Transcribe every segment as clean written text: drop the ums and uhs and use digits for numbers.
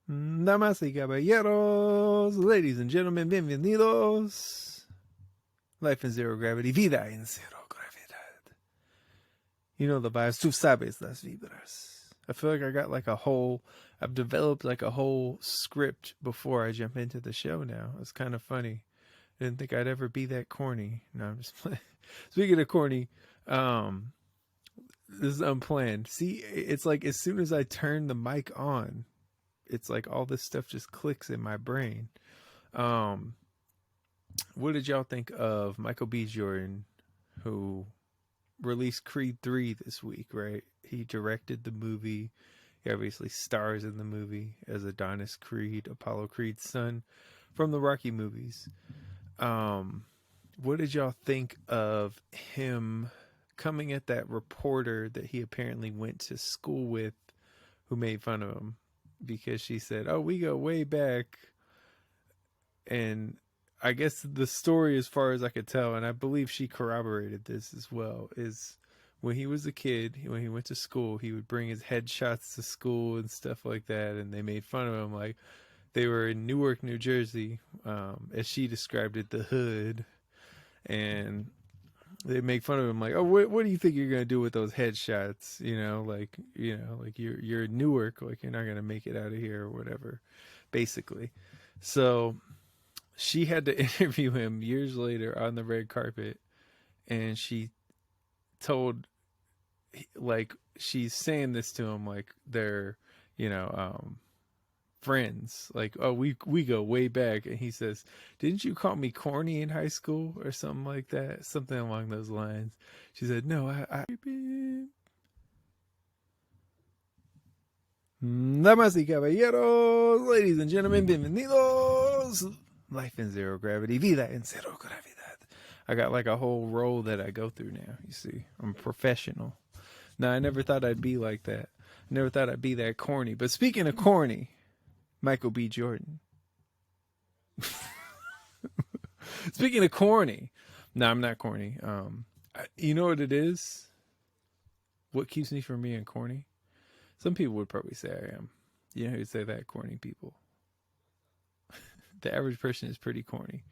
Damas y caballeros, ladies and gentlemen, bienvenidos. Life in zero gravity, vida en cero gravedad. You know the vibes, tú sabes las vibras. I feel like I've developed like a whole script before I jump into the show now. It's kind of funny. I didn't think I'd ever be that corny. No, I'm just playing. Speaking of corny, this is unplanned. See, it's like as soon as I turn the mic on, it's like all this stuff just clicks in my brain. Um, what did y'all think of Michael B. Jordan, who released Creed 3 this week, right? He directed the movie. He obviously stars in the movie as Adonis Creed, Apollo Creed's son from the Rocky movies. What did y'all think of him coming at that reporter that he apparently went to school with who made fun of him? Because she said, "Oh, we go way back," and I guess the story, as far as I could tell, and I believe she corroborated this as well, is when he was a kid, when he went to school, he would bring his headshots to school and stuff like that, and they made fun of him like they were in Newark, New Jersey, as she described it, the hood, and they make fun of him like, "Oh, what do you think you're gonna do with those headshots? Like you're in Newark, like you're not gonna make it out of here or whatever." Basically, so she had to interview him years later on the red carpet, and she told, like, she's saying this to him like they're, you know, friends, like, "Oh, we go way back," and he says, "Didn't you call me corny in high school?" or something like that, something along those lines. She said, "No, I Damas y caballeros, ladies and gentlemen, bienvenidos. Life in zero gravity, vida en cero gravedad. I got like a whole role that I go through now. You see, I'm a professional. Now, I never thought I'd be like that. I never thought I'd be that corny. But speaking of corny, Michael B. Jordan. Speaking of corny, no, I'm not corny. You know what it is? What keeps me from being corny? Some people would probably say I am. You know who'd say that? Corny people. The average person is pretty corny.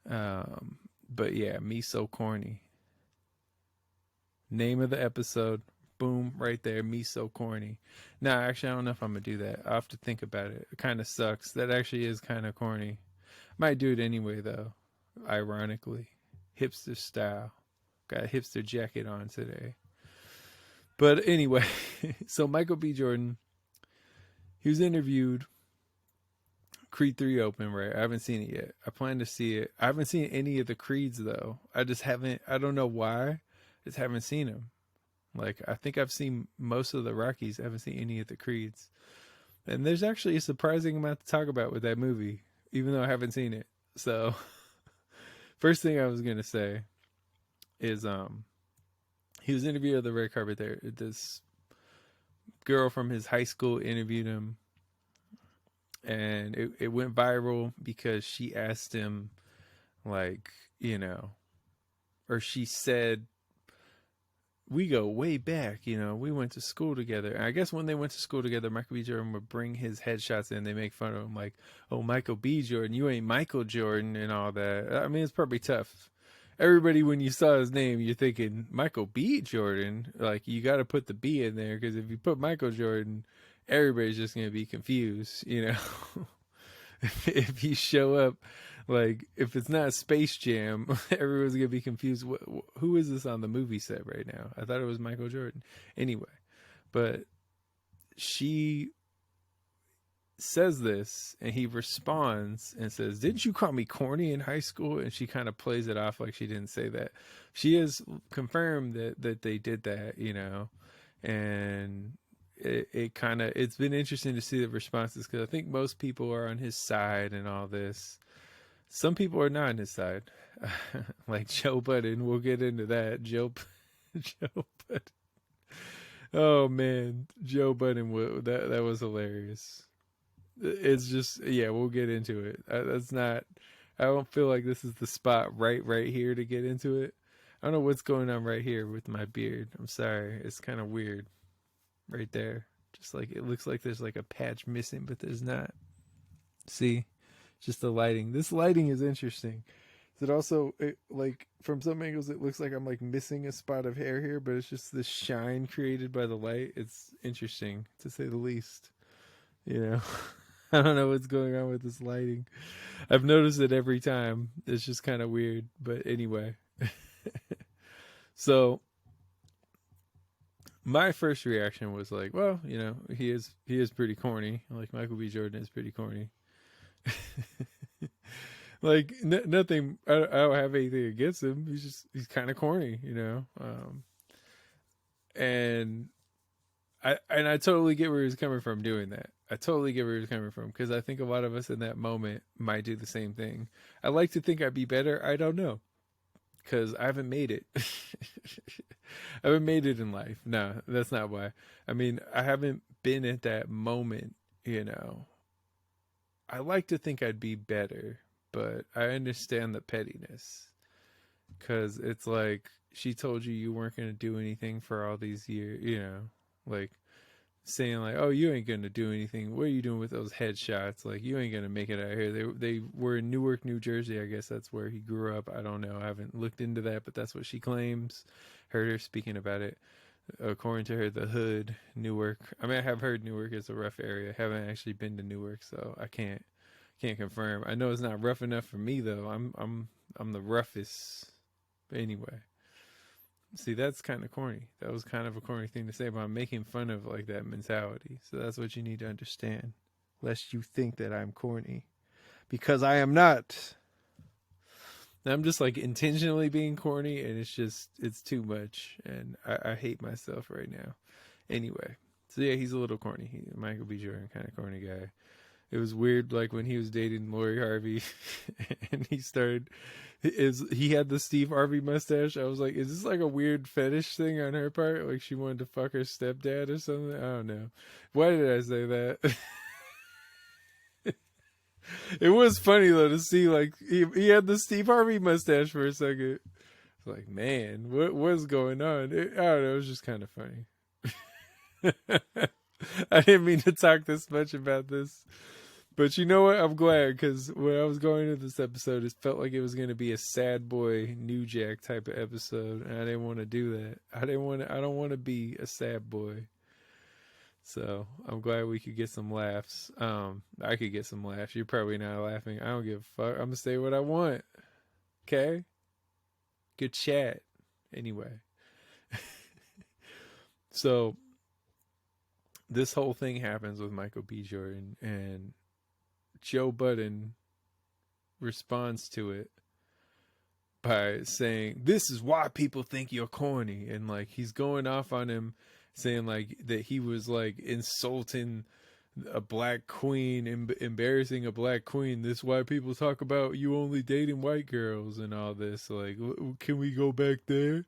But yeah, me so corny. Name of the episode. Boom, right there. Me so corny. Nah, actually, I don't know if I'm going to do that. I'll have to think about it. It kind of sucks. That actually is kind of corny. Might do it anyway, though. Ironically. Hipster style. Got a hipster jacket on today. But anyway, so Michael B. Jordan, he was interviewed. Creed 3 open, right? I haven't seen it yet. I plan to see it. I haven't seen any of the Creeds, though. I don't know why. I just haven't seen them. Like, I think I've seen most of the Rockies. I haven't seen any of the Creeds. And there's actually a surprising amount to talk about with that movie, even though I haven't seen it. So, first thing I was going to say is, he was interviewed on the red carpet there. This girl from his high school interviewed him, and it went viral because she asked him, like, or she said, "We go way back, we went to school together." And I guess when they went to school together, Michael B. Jordan would bring his headshots in. They make fun of him like, "Oh, Michael B. Jordan, you ain't Michael Jordan," and all that. I mean, it's probably tough. Everybody, when you saw his name, you're thinking Michael B. Jordan. Like, you got to put the B in there, because if you put Michael Jordan, everybody's just going to be confused, if you show up, like, if it's not Space Jam, everyone's going to be confused. Who is this on the movie set right now? I thought it was Michael Jordan. Anyway, but she says this, and he responds and says, "Didn't you call me corny in high school?" And she kind of plays it off like she didn't say that. She has confirmed that they did that, and it's been interesting to see the responses, because I think most people are on his side and all this. Some people are not on his side, like Joe Budden. We'll get into that. Joe Budden. Oh man, Joe Budden. That was hilarious. It's just, yeah, we'll get into it. That's not, I don't feel like this is the spot right here to get into it. I don't know what's going on right here with my beard. I'm sorry. It's kind of weird right there. just like it looks like there's like a patch missing, but there's not. See, just the lighting. This lighting is interesting. It also, like from some angles, it looks like I'm like missing a spot of hair here, but it's just the shine created by the light. It's interesting to say the least. You know, I don't know what's going on with this lighting. I've noticed it every time. It's just kind of weird, but anyway. So my first reaction was like, well, you know, he is pretty corny. Like Michael B. Jordan is pretty corny. Like nothing. I don't have anything against him. He's kind of corny, you know. And I totally get where he's coming from doing that. I totally get where he's coming from, because I think a lot of us in that moment might do the same thing. I like to think I'd be better. I don't know, because I haven't made it. I haven't made it in life. No, that's not why. I mean, I haven't been at that moment, you know. I like to think I'd be better, but I understand the pettiness, because it's like, she told you weren't going to do anything for all these years, you know, like saying like, oh, you ain't going to do anything. What are you doing with those headshots? Like, you ain't going to make it out here. They were in Newark, New Jersey. I guess that's where he grew up. I don't know. I haven't looked into that, but that's what she claims. Heard her speaking about it. According to her, the hood, Newark. I mean, I have heard Newark is a rough area. I haven't actually been to Newark, so I can't confirm. I know it's not rough enough for me though. I'm the roughest. But anyway, see, that's kind of corny. That was kind of a corny thing to say, but I'm making fun of like that mentality. So that's what you need to understand, lest you think that I'm corny, because I am not. I'm just like intentionally being corny, and it's too much, and I hate myself right now. Anyway, so yeah, he's a little corny. Michael B. Jordan, kind of corny guy. It was weird, like when he was dating Lori Harvey, and he had the Steve Harvey mustache. I was like, is this like a weird fetish thing on her part? Like she wanted to fuck her stepdad or something? I don't know. Why did I say that? It was funny though to see like he had the Steve Harvey mustache for a second. It's like, man, what's going on? I don't know. It was just kind of funny. I didn't mean to talk this much about this, but you know what? I'm glad, because when I was going into this episode, it felt like it was going to be a sad boy New Jack type of episode, and I didn't want to do that. I don't want to be a sad boy. So I'm glad we could get some laughs. I could get some laughs. You're probably not laughing. I don't give a fuck. I'm gonna say what I want. Okay? Good chat. Anyway. So this whole thing happens with Michael B. Jordan, and Joe Budden responds to it by saying, this is why people think you're corny. And like he's going off on him, saying like that he was like insulting a black queen, embarrassing a black queen. This is why people talk about you only dating white girls and all this. Like, can we go back there?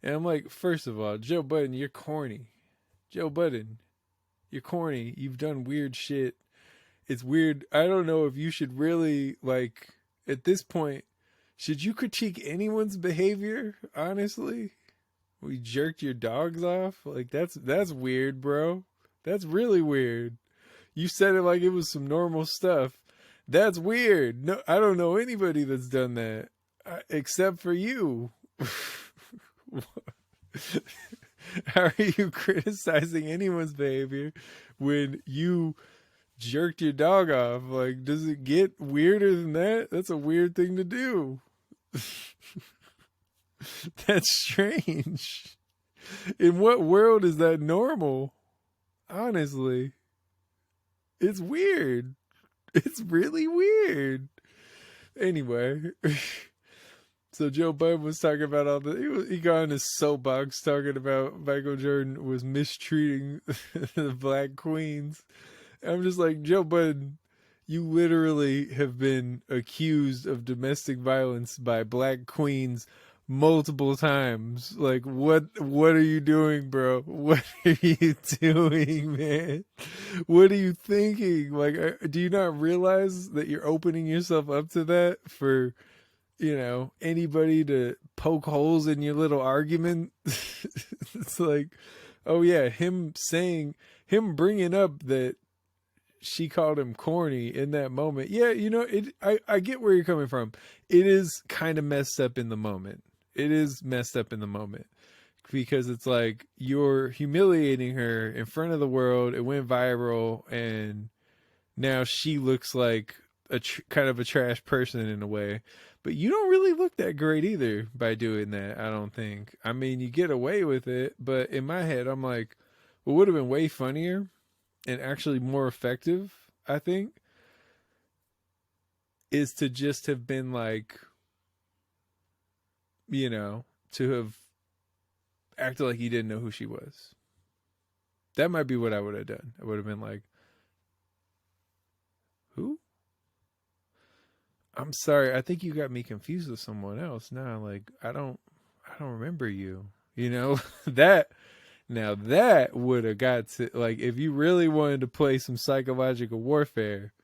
And I'm like, first of all, Joe Budden, you're corny. Joe Budden, you're corny. You've done weird shit. It's weird. I don't know if you should really, like, at this point, should you critique anyone's behavior? Honestly, we jerked your dogs off. Like, that's weird, bro. That's really weird. You said it like it was some normal stuff. That's weird. No, I don't know anybody that's done that except for you. How are you criticizing anyone's behavior when you jerked your dog off? Like, does it get weirder than that? That's a weird thing to do. That's strange. In what world is that normal? Honestly, it's weird. It's really weird. Anyway, so Joe Budden was talking about all the. He got on his soapbox talking about Michael Jordan was mistreating the black queens. I'm just like, Joe Budden, you literally have been accused of domestic violence by black queens multiple times. Like, what are you doing, bro? What are you doing, man? What are you thinking? Like, do you not realize that you're opening yourself up to that for, you know, anybody to poke holes in your little argument? It's like, oh yeah, him saying him bringing up that she called him corny in that moment. Yeah, you know, I get where you're coming from. It is kind of messed up in the moment. It is messed up in the moment because it's like you're humiliating her in front of the world. It went viral, and now she looks like kind of a trash person in a way. But you don't really look that great either by doing that, I don't think. I mean, you get away with it, but in my head, I'm like, what would have been way funnier and actually more effective, I think, is to just have been like, you know, to have acted like you didn't know who she was. That might be what I would have done. I would have been like, who? I'm sorry. I think you got me confused with someone else. Now, like, I don't remember you. You know, that would have got to, like, if you really wanted to play some psychological warfare,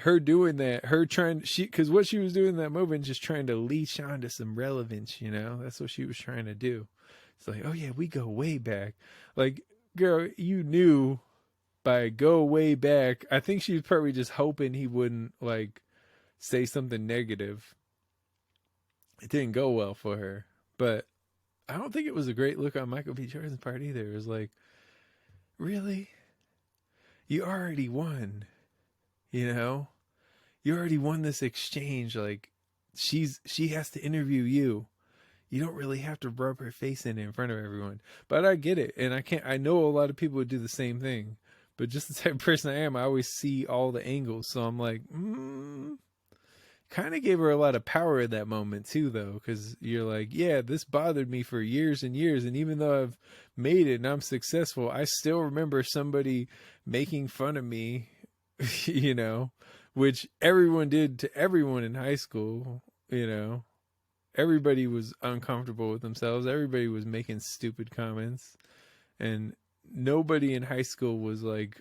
her doing that, her trying, because what she was doing in that moment, just trying to leash on to some relevance, you know, that's what she was trying to do. It's like, oh yeah, we go way back. Like, girl, you knew by go way back. I think she was probably just hoping he wouldn't, like, say something negative. It didn't go well for her, but I don't think it was a great look on Michael B. Jordan's part either. It was like, really? You already won. You know? You already won this exchange. Like, she has to interview you. You don't really have to rub her face in front of everyone. But I get it. And I know a lot of people would do the same thing. But just the type of person I am, I always see all the angles. So I'm like, kind of gave her a lot of power in that moment too, though, because you're like, yeah, this bothered me for years and years, and even though I've made it and I'm successful, I still remember somebody making fun of me, you know, which everyone did to everyone in high school. You know, everybody was uncomfortable with themselves, everybody was making stupid comments, and nobody in high school was like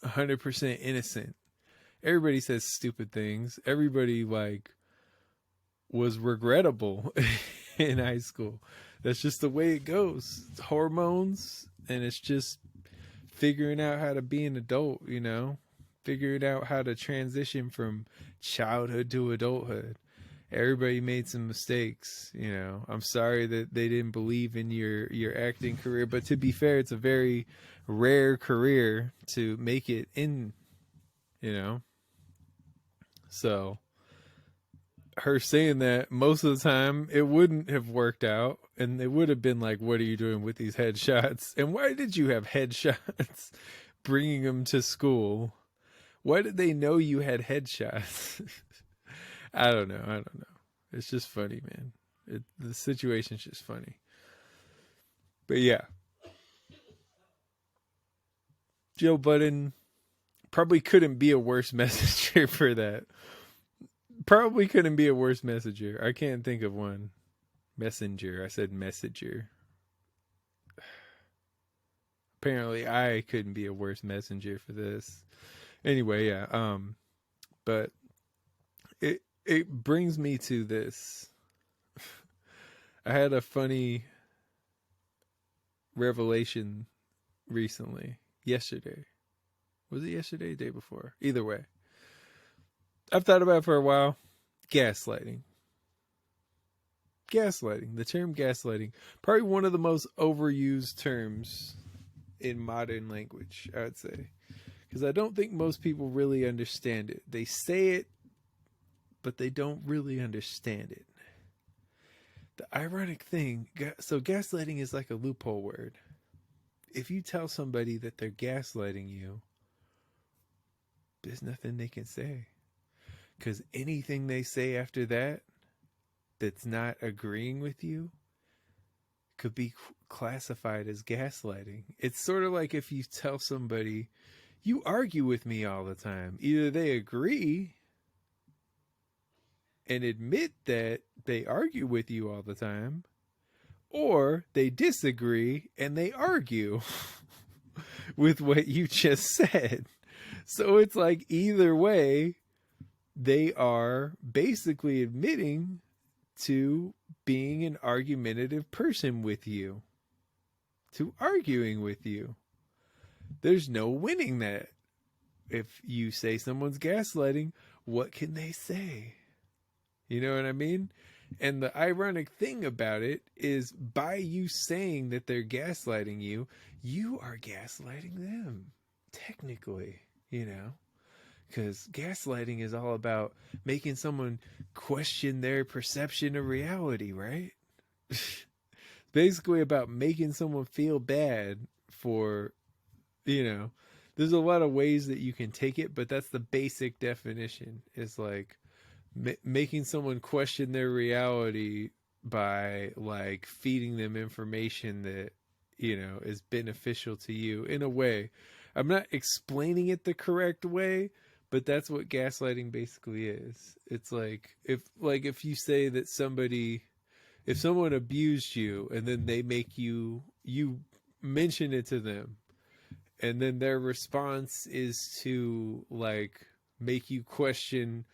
100% innocent. Everybody says stupid things. Everybody, like, was regrettable in high school. That's just the way it goes. It's hormones, and it's just figuring out how to be an adult, you know? Figuring out how to transition from childhood to adulthood. Everybody made some mistakes, you know? I'm sorry that they didn't believe in your acting career, but to be fair, it's a very rare career to make it in, you know? So her saying that, most of the time it wouldn't have worked out, and it would have been like, what are you doing with these headshots, and why did you have headshots bringing them to school? Why did they know you had headshots? I don't know. It's just funny, man. The situation's just funny. But yeah, Joe Budden probably couldn't be a worse messenger for that. Probably couldn't be a worse messenger. I can't think of one. Messenger. I said messenger. Apparently I couldn't be a worse messenger for this. Anyway, yeah. But it brings me to this. I had a funny revelation recently. Yesterday. Was it yesterday? Day before? Either way. I've thought about it for a while. Gaslighting. Gaslighting. The term gaslighting. Probably one of the most overused terms in modern language, I would say. Because I don't think most people really understand it. They say it, but they don't really understand it. The ironic thing, so gaslighting is like a loophole word. If you tell somebody that they're gaslighting you, there's nothing they can say. Because anything they say after that that's not agreeing with you could be classified as gaslighting. It's sort of like if you tell somebody, you argue with me all the time. Either they agree and admit that they argue with you all the time, or they disagree and they argue with what you just said. So it's like either way, they are basically admitting to being an argumentative person with you, to arguing with you. There's no winning that. If you say someone's gaslighting, what can they say? You know what I mean? And the ironic thing about it is, by you saying that they're gaslighting you, you are gaslighting them. Technically, you know? Because gaslighting is all about making someone question their perception of reality, right? Basically about making someone feel bad for, you know, there's a lot of ways that you can take it, but that's the basic definition. It's like making someone question their reality by like feeding them information that, you know, is beneficial to you in a way. I'm not explaining it the correct way, but that's what gaslighting basically is. It's like if you say that if someone abused you and then they make you mention it to them, and then their response is to like make you question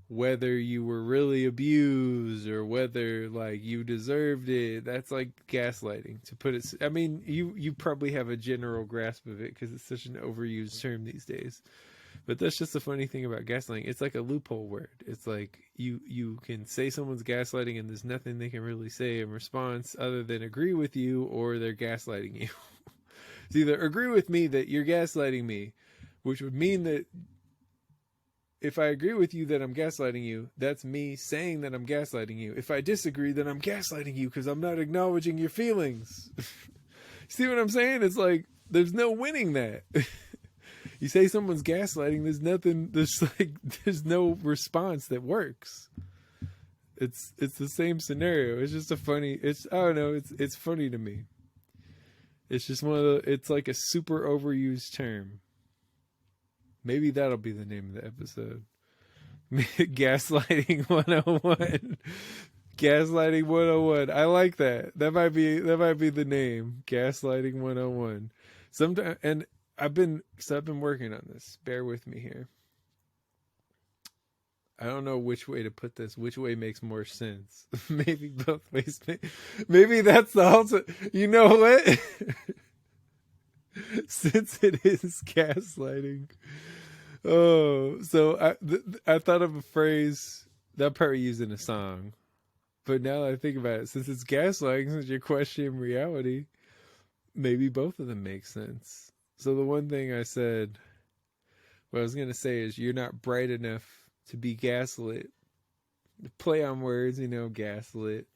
whether you were really abused or whether like you deserved it. That's like gaslighting, to put it. I mean, you probably have a general grasp of it because it's such an overused term these days. But that's just the funny thing about gaslighting. It's like a loophole word. It's like you can say someone's gaslighting and there's nothing they can really say in response other than agree with you, or they're gaslighting you. It's either agree with me that you're gaslighting me, which would mean that if I agree with you that I'm gaslighting you, that's me saying that I'm gaslighting you. If I disagree, then I'm gaslighting you because I'm not acknowledging your feelings. See what I'm saying? It's like there's no winning that. You say someone's gaslighting, there's no response that works. It's the same scenario. It's just I don't know, it's funny to me. It's just it's like a super overused term. Maybe that'll be the name of the episode. Gaslighting 101. Gaslighting 101. I like that. That might be the name. Gaslighting 101. Sometimes, and I've been working on this. Bear with me here. I don't know which way to put this. Which way makes more sense? Maybe both ways. Maybe that's the ultimate. You know what? Since it is gaslighting. Oh, so I thought of a phrase that I'll probably use in a song. But now that I think about it, since it's gaslighting, since you're questioning reality, maybe both of them make sense. So the one thing I said, what I was going to say is, you're not bright enough to be gaslit. Play on words, you know, gaslit.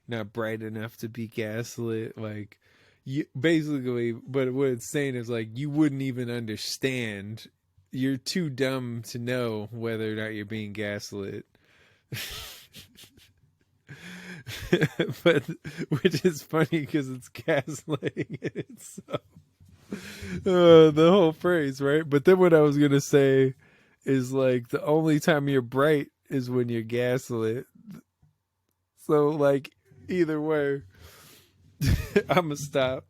You're not bright enough to be gaslit. Like, you basically, but what it's saying is like, you wouldn't even understand. You're too dumb to know whether or not you're being gaslit. But which is funny because it's gaslighting in itself. The whole phrase, right? But then what I was gonna say is like, the only time you're bright is when you're gaslit. So like, either way, I'ma stop.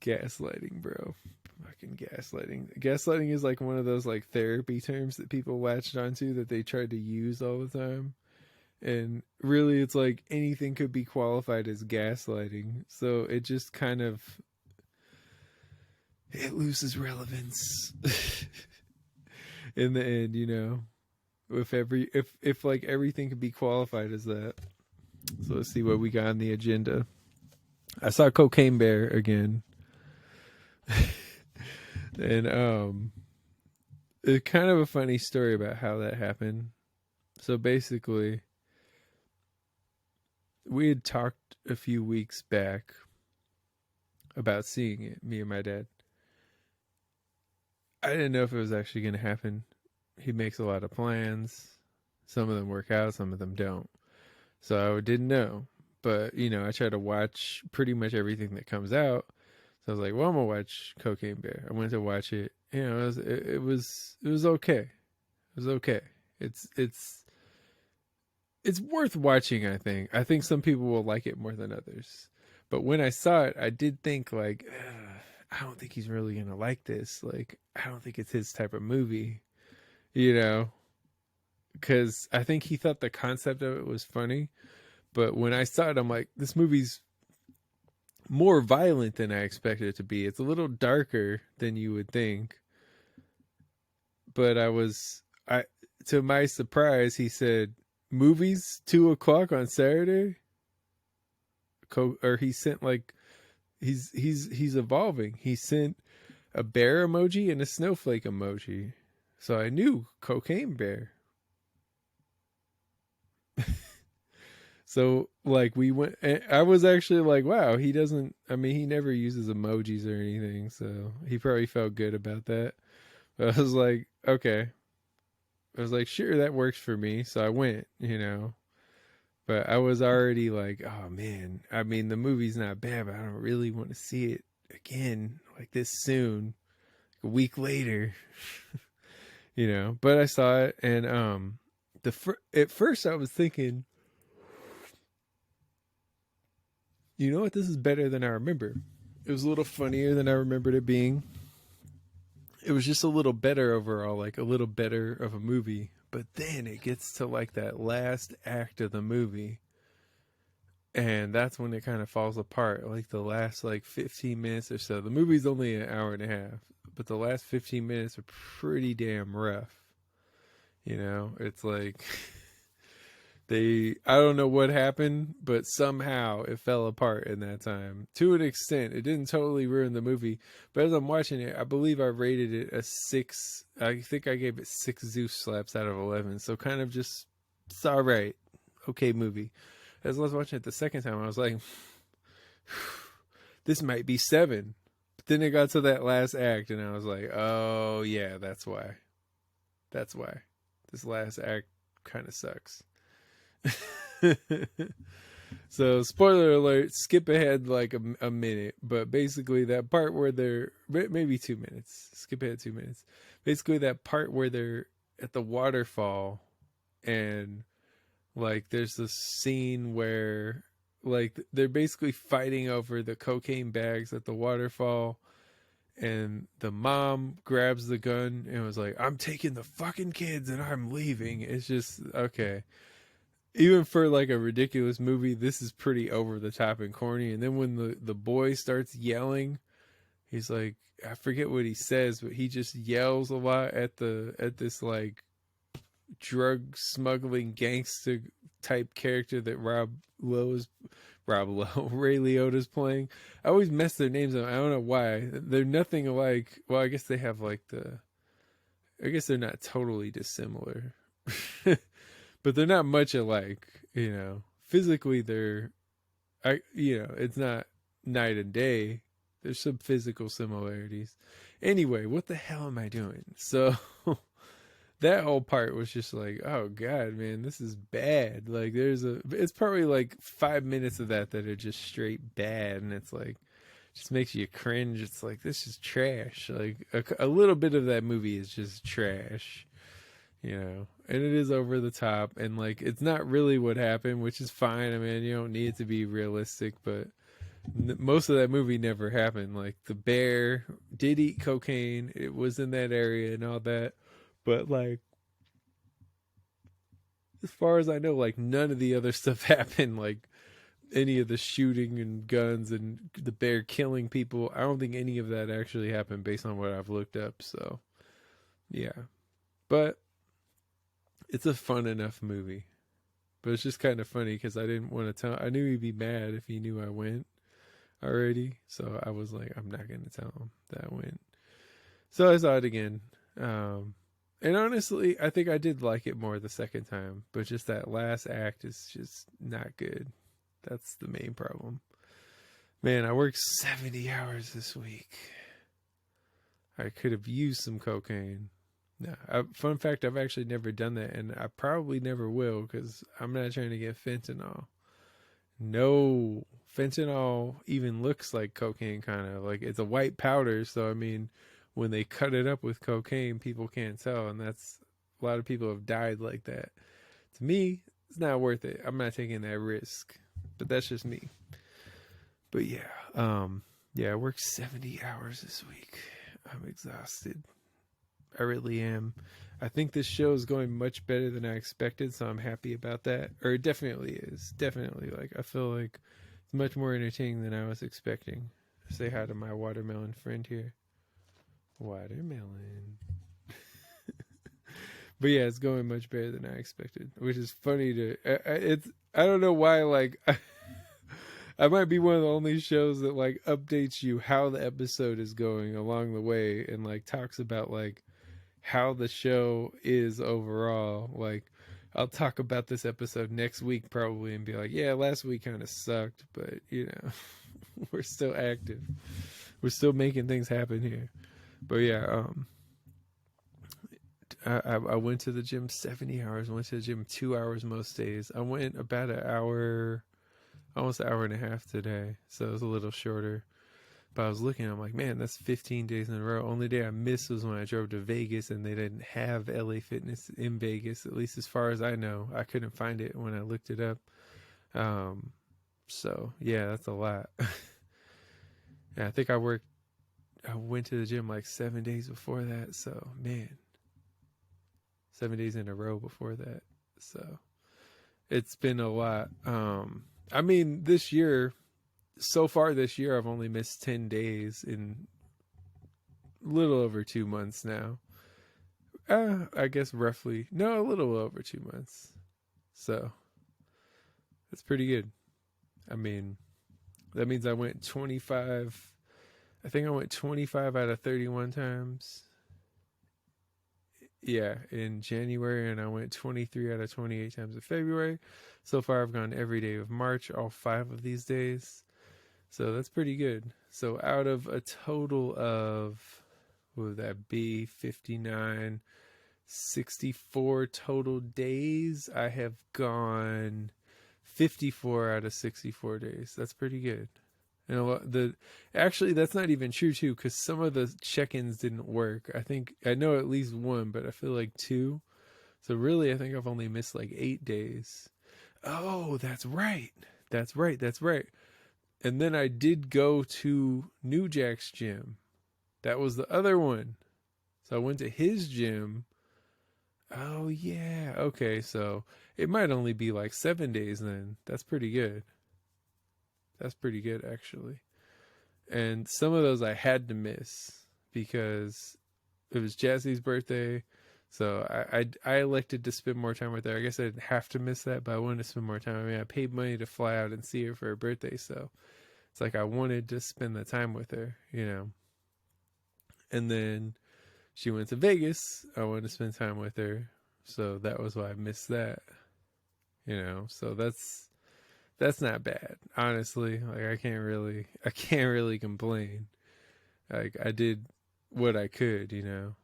Gaslighting, bro. Fucking gaslighting. Gaslighting is like one of those like therapy terms that people latched onto that they tried to use all the time. And really, it's like anything could be qualified as gaslighting. So it just kind of, it loses relevance in the end, you know. If like everything could be qualified as that. So let's see what we got on the agenda. I saw Cocaine Bear again. And it's kind of a funny story about how that happened. So basically, we had talked a few weeks back about seeing it, me and my dad. I didn't know if it was actually going to happen. He makes a lot of plans. Some of them work out, some of them don't. So I didn't know. But, you know, I try to watch pretty much everything that comes out. So I was like, well, I'm going to watch Cocaine Bear. I went to watch it. You know, it was okay. It was okay. It's worth watching, I think. I think some people will like it more than others. But when I saw it, I did think like, I don't think he's really going to like this. Like, I don't think it's his type of movie, you know, because I think he thought the concept of it was funny. But when I saw it, I'm like, this movie's more violent than I expected it to be. It's a little darker than you would think. But I to my surprise, he said, "Movies 2 o'clock on Saturday." Or he sent like he's evolving. He sent a bear emoji and a snowflake emoji, so I knew cocaine bear. So like we went, I was actually like, wow, he doesn't, I mean, he never uses emojis or anything, so he probably felt good about that. But I was like, okay. I was like, sure, that works for me. So I went, but I was already like, oh man, I mean, the movie's not bad, but I don't really want to see it again like this soon, a week later, but I saw it. And at first I was thinking, you know what? This is better than I remember. It was a little funnier than I remembered it being. It was just a little better overall, like a little better of a movie. But then it gets to like that last act of the movie. And that's when it kind of falls apart. Like the last like 15 minutes or so. The movie's only an hour and a half. But the last 15 minutes are pretty damn rough. It's like... I don't know what happened, but somehow it fell apart in that time. To an extent, it didn't totally ruin the movie. But as I'm watching it, I believe I rated it a 6. I think I gave it 6 Zeus slaps out of 11. So kind of just, it's all right. Okay movie. As I was watching it the second time, I was like, this might be 7. But then it got to that last act, and I was like, oh yeah, that's why. That's why. This last act kind of sucks. So spoiler alert, skip ahead like a minute, but basically that part where they're maybe 2 minutes, skip ahead 2 minutes, basically that part where they're at the waterfall, and like there's this scene where like they're basically fighting over the cocaine bags at the waterfall, and the mom grabs the gun and was like, I'm taking the fucking kids and I'm leaving. It's just okay. Even for like a ridiculous movie, this is pretty over the top and corny. And then when the boy starts yelling, he's like, I forget what he says, but he just yells a lot at this like drug smuggling gangster type character that Ray Liotta's playing. I always mess their names up. I don't know why. They're nothing alike. Well, I guess they have like I guess they're not totally dissimilar. But they're not much alike, Physically, it's not night and day. There's some physical similarities. Anyway, what the hell am I doing? So that whole part was just like, oh God, man, this is bad. Like it's probably like 5 minutes of that are just straight bad. And it's like, just makes you cringe. It's like, this is trash. Like a little bit of that movie is just trash. And it is over the top, and like it's not really what happened, which is fine. I mean, you don't need it to be realistic, but most of that movie never happened. Like the bear did eat cocaine, it was in that area and all that, but like as far as I know, like none of the other stuff happened. Like any of the shooting and guns and the bear killing people, I don't think any of that actually happened based on what I've looked up. So yeah, but it's a fun enough movie. But it's just kind of funny because I didn't want to tell. I knew he'd be mad if he knew I went already. So I was like, I'm not going to tell him that I went. So I saw it again. And honestly, I think I did like it more the second time. But just that last act is just not good. That's the main problem. Man, I worked 70 hours this week. I could have used some cocaine. No, fun fact, I've actually never done that, and I probably never will because I'm not trying to get fentanyl. No, fentanyl even looks like cocaine, kind of like it's a white powder. So I mean, when they cut it up with cocaine, people can't tell, and that's a lot of people have died like that. To me, it's not worth it. I'm not taking that risk, but that's just me. But yeah, I worked 70 hours this week. I'm exhausted. I really am. I think this show is going much better than I expected, so I'm happy about that. Or it definitely is. Definitely. Like, I feel like It's much more entertaining than I was expecting. Say hi to my watermelon friend here. Watermelon. But yeah, it's going much better than I expected, which is funny to. It's I don't know why. Like I might be one of the only shows that like updates you how the episode is going along the way, and like talks about like how the show is overall. Like I'll talk about this episode next week probably and be like, yeah, last week kind of sucked, but you know, we're still active. We're still making things happen here. But yeah, I went to the gym 70 hours. I went to the gym 2 hours most days. I went about an hour, almost an hour and a half today. So it was a little shorter. But I was looking, I'm like, man, that's 15 days in a row. Only day I missed was when I drove to Vegas and they didn't have LA Fitness in Vegas, at least as far as I know. I couldn't find it when I looked it up. So yeah, that's a lot. And I think I went to the gym like 7 days before that. So man, 7 days in a row before that. So it's been a lot. I mean, this year, so far this year, I've only missed 10 days in a little over 2 months now. I guess roughly, no, a little over 2 months. So that's pretty good. I mean, that means I went 25. I think I went 25 out of 31 times. Yeah, in January, and I went 23 out of 28 times in February. So far, I've gone every day of March, all 5 of these days. So that's pretty good. So out of a total of, what would that be, 59, 64 total days, I have gone 54 out of 64 days. That's pretty good. And actually that's not even true too, because some of the check-ins didn't work. I know at least one, but I feel like two. So really, I think I've only missed like 8 days. Oh, that's right. That's right. That's right. And then I did go to New Jack's gym. That was the other one. So I went to his gym. Oh yeah. Okay, so it might only be like 7 days then. That's pretty good. That's pretty good actually. And some of those I had to miss because it was Jassie's birthday. So I elected to spend more time with her. I guess I didn't have to miss that, but I wanted to spend more time. I mean, I paid money to fly out and see her for her birthday, so it's like I wanted to spend the time with her, you know. And then she went to Vegas. I wanted to spend time with her, so that was why I missed that, you know. So that's not bad, honestly. Like I can't really complain. Like I did what I could, you know.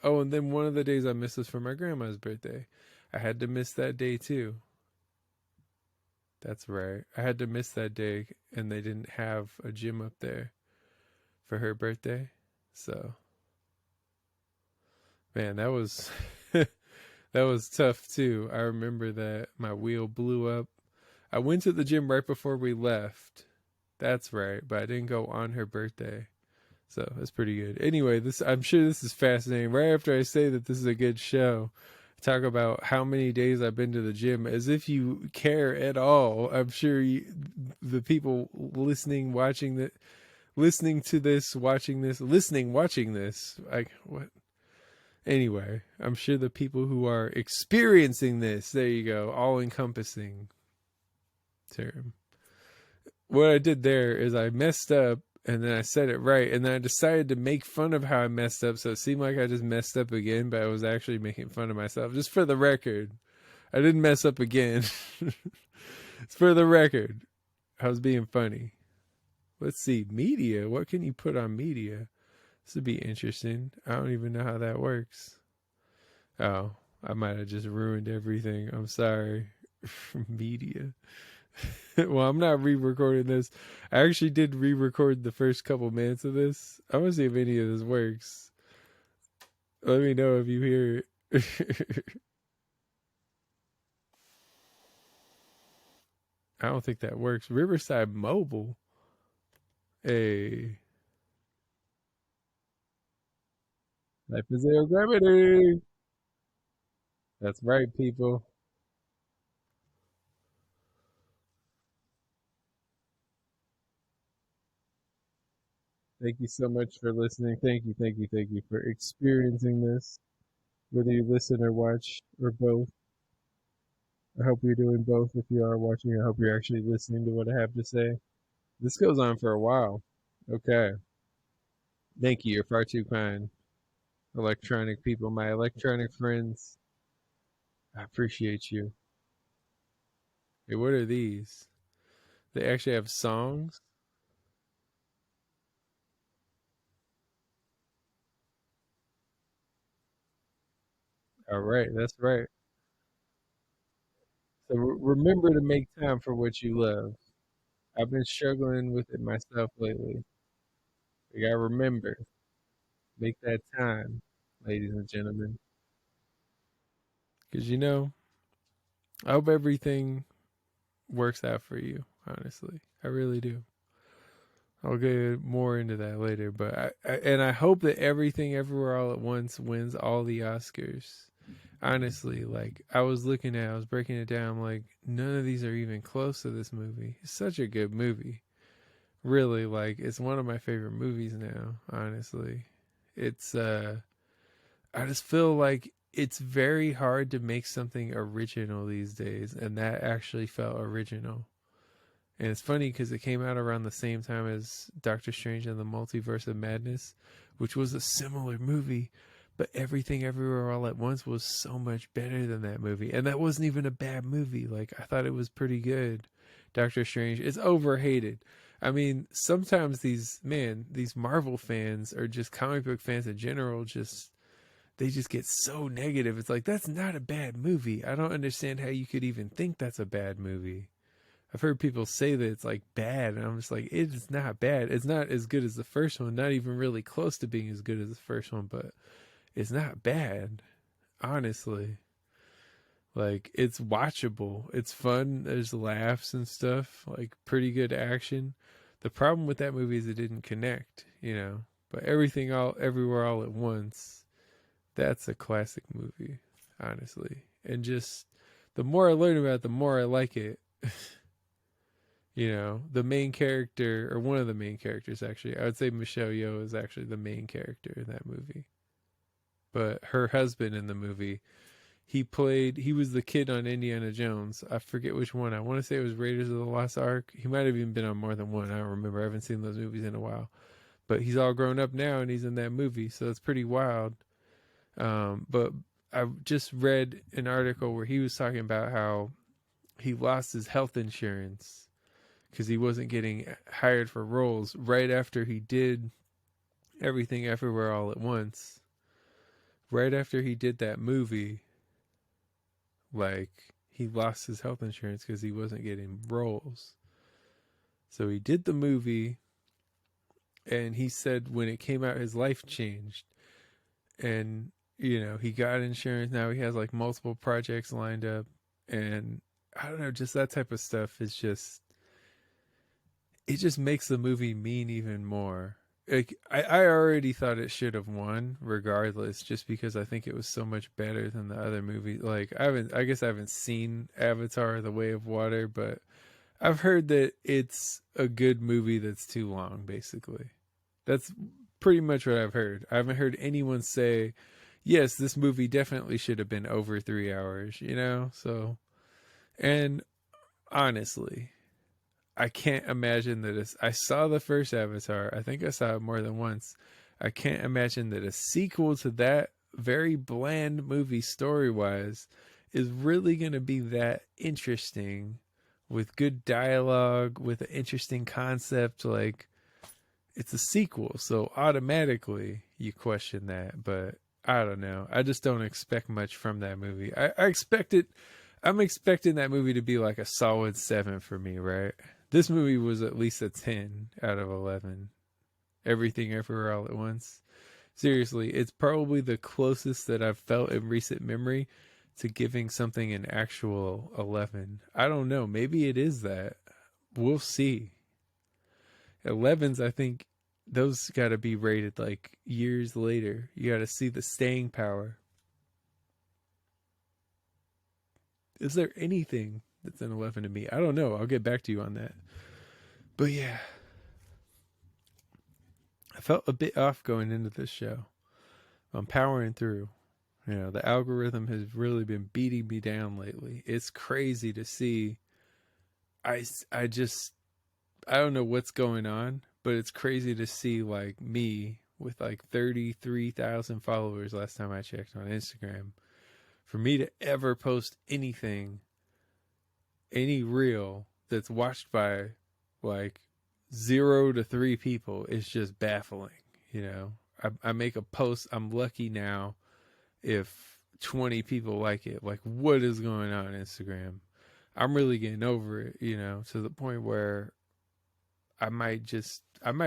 Oh, and then one of the days I missed was for my grandma's birthday. I had to miss that day too. That's right. I had to miss that day, and they didn't have a gym up there for her birthday. So, man, that was that was tough too. I remember that my wheel blew up. I went to the gym right before we left. That's right, but I didn't go on her birthday. So that's pretty good. Anyway, this I'm sure this is fascinating. Right after I say that this is a good show, talk about how many days I've been to the gym, as if you care at all. I'm sure the people listening, listening to this, watching this, listening, watching this. Like what? Anyway, I'm sure the people who are experiencing this, there you go, all encompassing term. What I did there is I messed up and then I said it right, and then I decided to make fun of how I messed up, so it seemed like I just messed up again, but I was actually making fun of myself. Just for the record, I didn't mess up again. It's for the record. I was being funny. Let's see, media. What can you put on media? This would be interesting. I don't even know how that works. Oh, I might have just ruined everything. I'm sorry. Media. Well, I'm not re-recording this. I actually did re-record the first couple minutes of this. I want to see if any of this works. Let me know if you hear it. I don't think that works. Riverside Mobile. Hey, life is zero gravity. That's right, people. Thank you so much for listening. Thank you for experiencing this, whether you listen or watch or both. I hope you're doing both. If you are watching, I hope you're actually listening to what I have to say. This goes on for a while. Okay. Thank you. You're far too kind. Electronic people, my electronic friends, I appreciate you. Hey, what are these? They actually have songs? All right, that's right. So remember to make time for what you love. I've been struggling with it myself lately. You gotta remember, make that time, ladies and gentlemen. Because I hope everything works out for you, honestly. I really do. I'll get more into that later, but I hope that everything everywhere all at once wins all the Oscars. Honestly, like I was breaking it down, like none of these are even close to this movie. It's such a good movie. Really, like it's one of my favorite movies now, honestly. It's I just feel like it's very hard to make something original these days, and that actually felt original. And it's funny because it came out around the same time as Doctor Strange and the Multiverse of Madness, which was a similar movie, but Everything Everywhere All at Once was so much better than that movie. And that wasn't even a bad movie. Like, I thought it was pretty good. Doctor Strange is overhated. I mean, sometimes these Marvel fans or just comic book fans in general they just get so negative. It's like, that's not a bad movie. I don't understand how you could even think that's a bad movie. I've heard people say that it's like bad, and I'm just like, it's not bad. It's not as good as the first one, not even really close to being as good as the first one, but it's not bad, honestly. Like, it's watchable, it's fun, there's laughs and stuff, like, pretty good action. The problem with that movie is it didn't connect. But Everything All Everywhere All at Once, that's a classic movie, honestly. And just the more I learn about it, the more I like it. The main character, or one of the main characters, actually, I would say Michelle Yeoh is actually the main character in that movie. But her husband in the movie, he was the kid on Indiana Jones. I forget which one. I want to say it was Raiders of the Lost Ark. He might have even been on more than one. I don't remember. I haven't seen those movies in a while. But he's all grown up now and he's in that movie. So it's pretty wild. But I just read an article where he was talking about how he lost his health insurance because he wasn't getting hired for roles right after he did Everything Everywhere All at Once. Right after he did that movie, like he lost his health insurance because he wasn't getting roles. So he did the movie, and he said when it came out, his life changed. And, he got insurance. Now he has like multiple projects lined up. And I don't know, just that type of stuff it just makes the movie mean even more. Like I already thought it should have won regardless, just because I think it was so much better than the other movie. Like I guess I haven't seen Avatar: The Way of Water, but I've heard that it's a good movie that's too long, basically. That's pretty much what I've heard. I haven't heard anyone say, yes, this movie definitely should have been over 3 hours. So, and honestly, I can't imagine that I saw the first Avatar. I think I saw it more than once. I can't imagine that a sequel to that very bland movie story wise is really going to be that interesting with good dialogue, with an interesting concept. Like, it's a sequel. So automatically you question that. But I don't know. I just don't expect much from that movie. I expect it. I'm expecting that movie to be like a solid 7 for me, right? This movie was at least a 10 out of 11. Everything Everywhere All at Once. Seriously, it's probably the closest that I've felt in recent memory to giving something an actual 11. I don't know. Maybe it is that. We'll see. 11s, I think those got to be rated like years later. You got to see the staying power. Is there anything that's an 11 to me? I don't know. I'll get back to you on that. But yeah, I felt a bit off going into this show. I'm powering through. You know, the algorithm has really been beating me down lately. It's crazy to see. I just, I don't know what's going on, but it's crazy to see like me with like 33,000 followers last time I checked on Instagram. For me to ever post anything, any reel that's watched by like 0 to 3 people is just baffling. You know, I make a post. I'm lucky now if 20 people like it. Like, what is going on Instagram? I'm really getting over it, you know, to the point where I might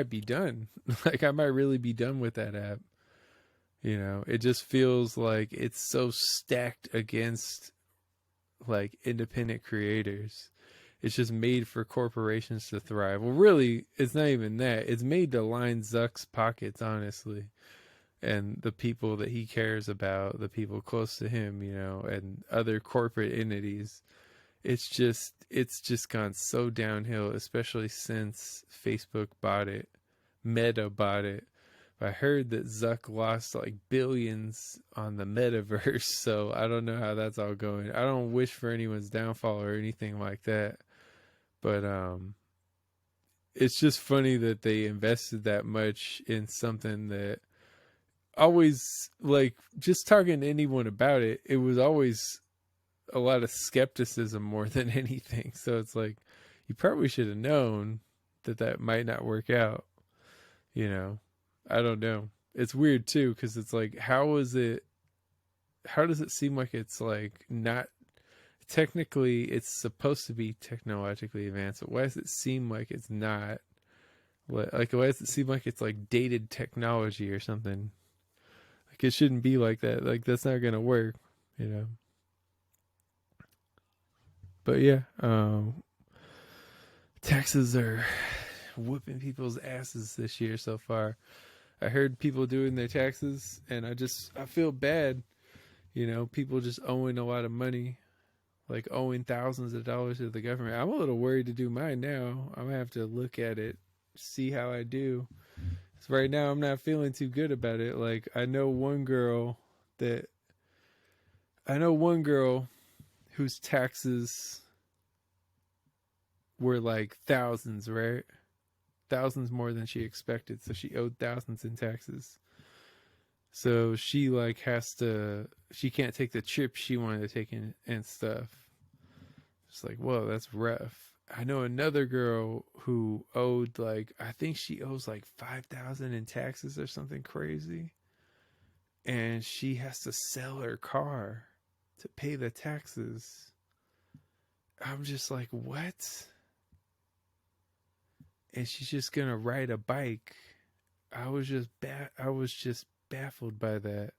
be done. Like, I might really be done with that app. You know, it just feels like it's so stacked against like independent creators. It's just made for corporations to thrive. Well, really, it's not even that. It's made to line Zuck's pockets, honestly, and the people that he cares about, the people close to him, you know, and other corporate entities. It's just gone so downhill, especially since Facebook bought it, Meta bought it. I heard that Zuck lost like billions on the metaverse, so I don't know how that's all going. I don't wish for anyone's downfall or anything like that, but it's just funny that they invested that much in something that always, like, just talking to anyone about it, it was always a lot of skepticism more than anything. So it's like, you probably should have known that that might not work out, you know. I don't know. It's weird too, because it's like, how does it seem like it's like not technically, it's supposed to be technologically advanced, but why does it seem like it's not? Like, why does it seem like it's like dated technology or something? Like, it shouldn't be like that. Like, that's not gonna work, you know. But yeah, taxes are whooping people's asses this year so far. I heard people doing their taxes, and I feel bad. You know, people just owing a lot of money, like owing thousands of dollars to the government. I'm a little worried to do mine now. I'm gonna have to look at it, see how I do. So right now, I'm not feeling too good about it. Like, I know one girl whose taxes were like thousands, right? Thousands more than she expected. So she owed thousands in taxes. So she like she can't take the trip she wanted to take in and stuff. It's like, whoa, that's rough. I know another girl who owed like, I think she owes like 5,000 in taxes or something crazy. And she has to sell her car to pay the taxes. I'm just like, what? And she's just gonna ride a bike. I was just baffled by that.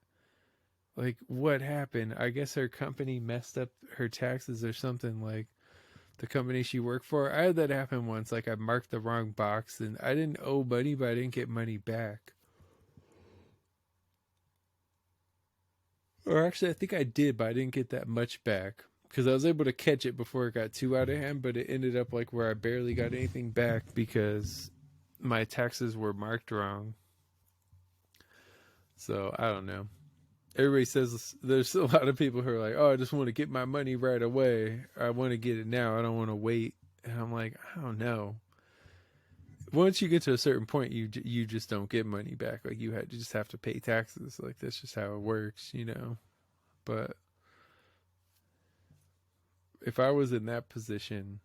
Like, what happened? I guess her company messed up her taxes or something. Like, the company she worked for, I had that happen once. Like, I marked the wrong box and I didn't owe money, but I didn't get money back. Or actually, I think I did, but I didn't get that much back because I was able to catch it before it got too out of hand. But it ended up like where I barely got anything back because my taxes were marked wrong. So I don't know. Everybody says there's a lot of people who are like, oh, I just want to get my money right away. I want to get it now. I don't want to wait. And I'm like, I don't know. Once you get to a certain point, you just don't get money back. Like, you just have to pay taxes. Like, that's just how it works, you know. But if I was in that position,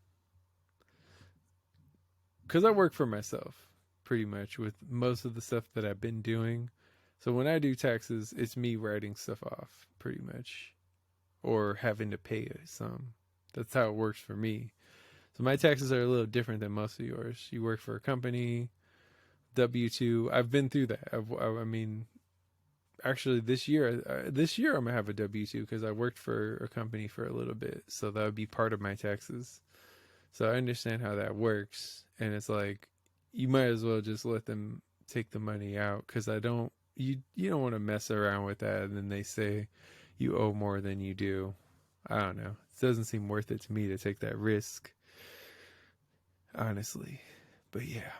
because I work for myself pretty much with most of the stuff that I've been doing. So when I do taxes, it's me writing stuff off pretty much, or having to pay some. That's how it works for me. So my taxes are a little different than most of yours. You work for a company, W-2. I've been through that. I mean, actually this year I'm gonna have a W-2 because I worked for a company for a little bit. So that would be part of my taxes. So I understand how that works. And it's like, you might as well just let them take the money out, because you don't want to mess around with that. And then they say you owe more than you do. I don't know. It doesn't seem worth it to me to take that risk, honestly. But yeah.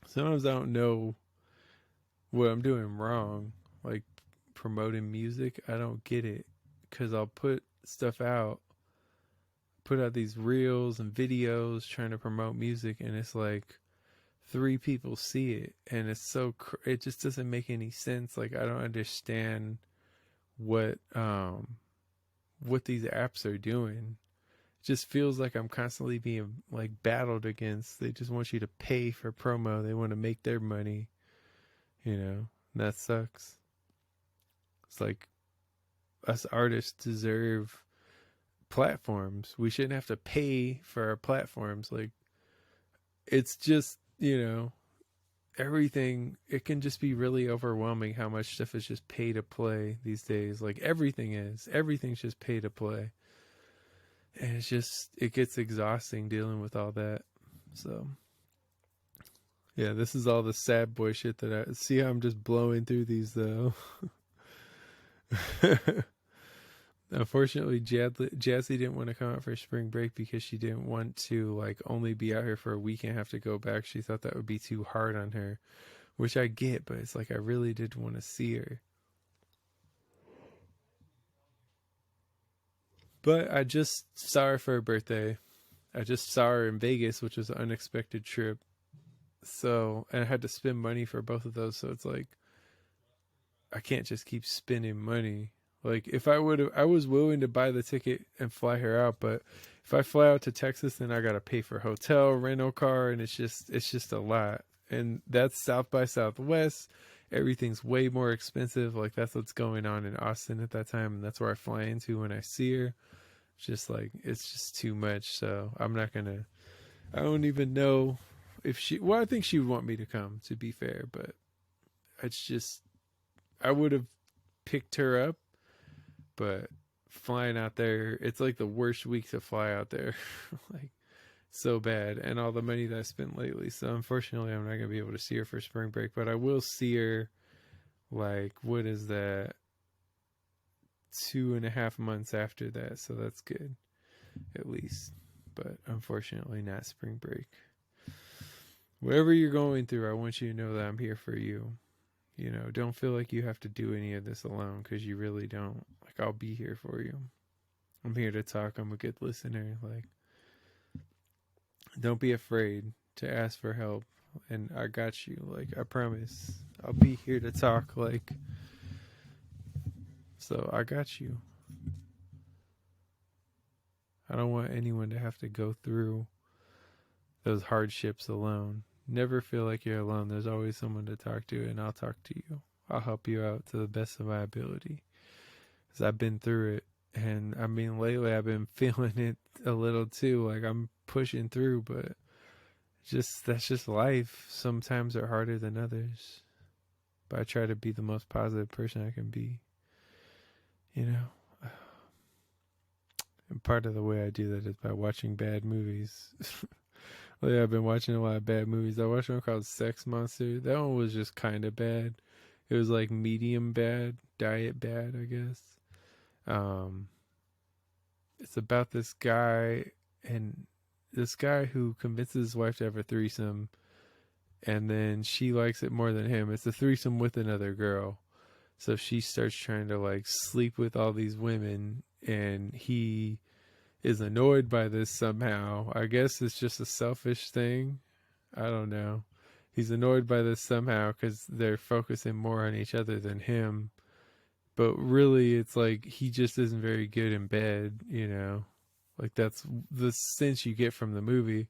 Sometimes I don't know what I'm doing wrong. Like promoting music, I don't get it because I'll put out these reels and videos trying to promote music, and it's like 3 people see it, and it just doesn't make any sense. Like I don't understand what these apps are doing. It just feels like I'm constantly being like battled against. They just want you to pay for promo. They want to make their money, you know. And that sucks. It's like us artists deserve platforms. We shouldn't have to pay for our platforms. Like it's just, everything, it can just be really overwhelming how much stuff is just pay to play these days. Like everything's just pay to play. And it gets exhausting dealing with all that. So yeah, this is all the sad boy shit that I see. How I'm just blowing through these though. Unfortunately, Jazzy didn't want to come out for spring break because she didn't want to like only be out here for a week and have to go back. She thought that would be too hard on her, which I get, but it's like I really did want to see her. But I just saw her for her birthday. I just saw her in Vegas, which was an unexpected trip. So, and I had to spend money for both of those. So it's like, I can't just keep spending money. Like if I was willing to buy the ticket and fly her out, but if I fly out to Texas, then I gotta pay for hotel, rental car, and it's just a lot. And that's South by Southwest. Everything's way more expensive. Like that's what's going on in Austin at that time, and that's where I fly into when I see her. Just like it's just too much. So I'm not gonna. I don't even know if she. Well, I think she would want me to come. To be fair, but it's just I would have picked her up, but flying out there, it's like the worst week to fly out there. Like so bad, and all the money that I spent lately. So unfortunately I'm not gonna be able to see her for spring break, but I will see her like what is that, 2.5 months after that. So that's good at least, but unfortunately not spring break. Whatever you're going through, I want you to know that I'm here for you. Don't feel like you have to do any of this alone, because you really don't. Like I'll be here for you. I'm here to talk. I'm a good listener. Like don't be afraid to ask for help, and I got you. Like I promise I'll be here to talk. Like so I got you. I don't want anyone to have to go through those hardships alone. Never feel like you're alone. There's always someone to talk to, and I'll talk to you. I'll help you out to the best of my ability, because I've been through it. And I mean, lately I've been feeling it a little too. Like I'm pushing through, but that's just life. Sometimes they're harder than others. But I try to be the most positive person I can be. And part of the way I do that is by watching bad movies. Lately I've been watching a lot of bad movies. I watched one called Sex Monster. That one was just kind of bad. It was like medium bad, diet bad, I guess. It's about this guy who convinces his wife to have a threesome, and then she likes it more than him. It's a threesome with another girl. So she starts trying to like sleep with all these women, and he is annoyed by this somehow. I guess it's just a selfish thing. I don't know. He's annoyed by this somehow because they're focusing more on each other than him. But really, it's like he just isn't very good in bed, Like that's the sense you get from the movie.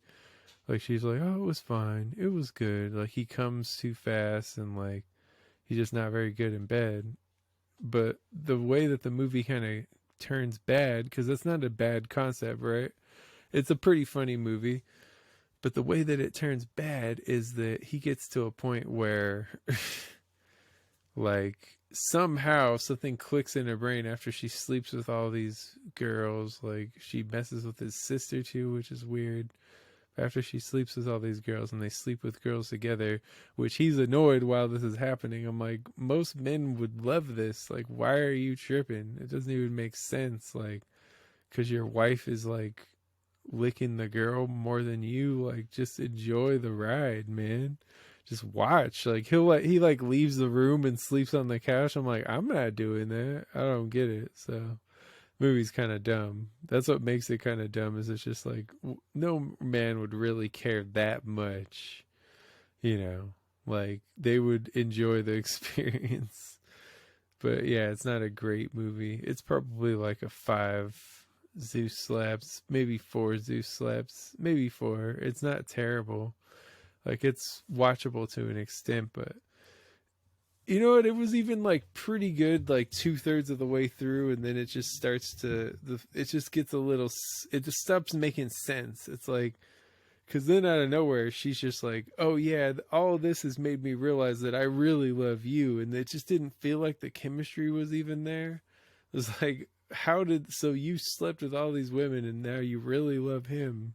Like she's like, oh, it was fine. It was good. Like he comes too fast, and like he's just not very good in bed. But the way that the movie kind of turns bad, because that's not a bad concept, right? It's a pretty funny movie. But the way that it turns bad is that he gets to a point where like somehow something clicks in her brain after she sleeps with all these girls. Like she messes with his sister too, which is weird. After she sleeps with all these girls, and they sleep with girls together, which he's annoyed while this is happening. I'm like, most men would love this. Like, why are you tripping? It doesn't even make sense. Like, because your wife is like licking the girl more than you. Like, just enjoy the ride, man. just watch. Like he like leaves the room and sleeps on the couch. I'm like, I'm not doing that. I don't get it. So movie's kind of dumb. That's what makes it kind of dumb. Is it's just like no man would really care that much, you know. Like they would enjoy the experience. But yeah, it's not a great movie. It's probably like a 5 Zeus slaps, maybe 4 Zeus slaps, maybe 4. It's not terrible. Like it's watchable to an extent, but you know what? It was even like pretty good, like 2/3 of the way through, and then it just starts to it just gets a little. It just stops making sense. It's like because then out of nowhere, she's just like, "Oh yeah, all of this has made me realize that I really love you," and it just didn't feel like the chemistry was even there. It was like, how did so you slept with all these women and now you really love him?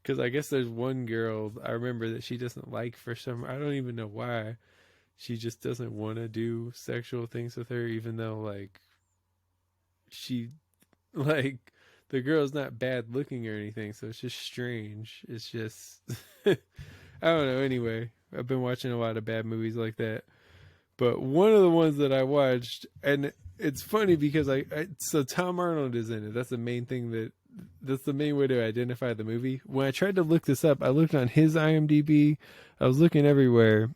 Because I guess there's one girl I remember that she doesn't like for some. I don't even know why. She just doesn't want to do sexual things with her, even though like she like the girl's not bad looking or anything, so it's just strange. It's just I don't know. Anyway, I've been watching a lot of bad movies like that, but one of the ones that I watched, and it's funny because so Tom Arnold is in it. That's the main thing that's the main way to identify the movie. When I tried to look this up, I looked on his IMDb. I was looking everywhere